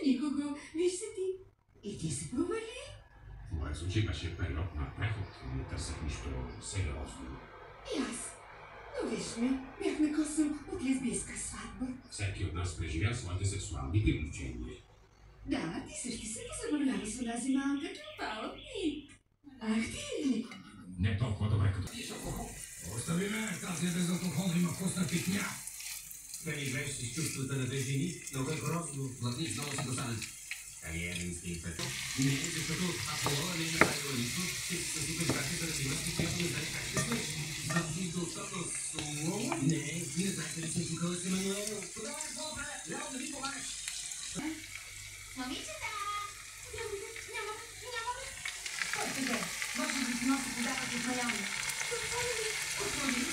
никого. Виж се ти. И ти се провали. В моя случай беше период на преход. Не търсех нищо сериозно. И аз. Но виж ме, бяхме косъм от лесбийска сватба. Всеки от нас преживя своите сексуални приключения. Да, ти също се ги забавлява с онази малка чупала. Ах ти! Не толкова добре като... Остави ме, тази безалкохолна има вкусна питня. Да не играеш с чувствата на тези жени, много е грозно. Платни, много си досаден. Кариерен инстинкт. Не, защото Аполола не е направила нищо, че са си предбраката да си върши, която не знае как ще свърши. Да си достатъчно слово? Не, ти не знаете ли си чукала с Емануел? Тогава е по-добре, трябва да ви помагаш. Момичета! Няма. Който де, може да си носи подарък от Майами. Отвори.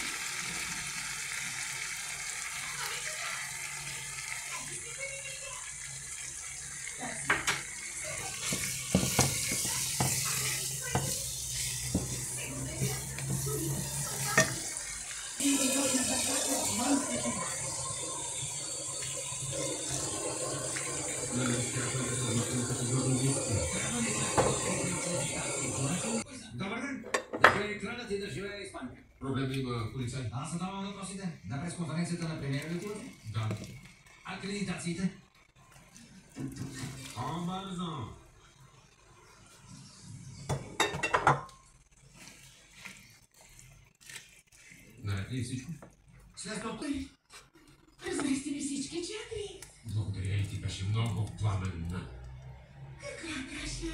Добър ден! Да е екранът и да живее Испания. Проблем има полицай? Аз задавам въпросите. На пресконференцията на премиера ли отивате? Да. Акредитациите? По-бързо! Наред ли всичко? След като... Размести ми всички чакри. Благодаря и ти беше много пламенна. Каква каша?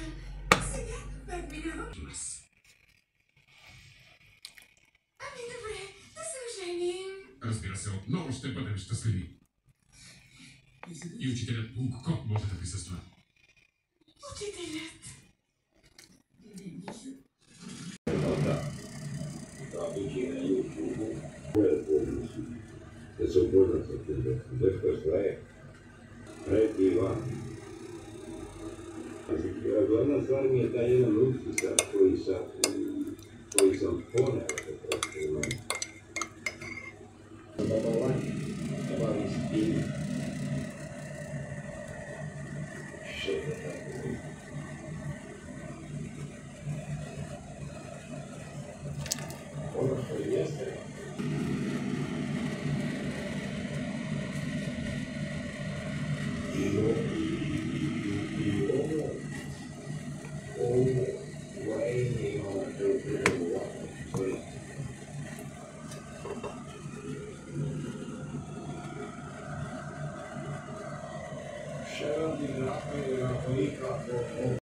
Сега пак минава. Аз. Ами добре, да се оженим. Разбира се, отново ще бъдем щастливи. И учителят Пункко може да присъства. Учителят. E sopporta questo è diva. La donna farmi tagliare l'uscita, poi sampone,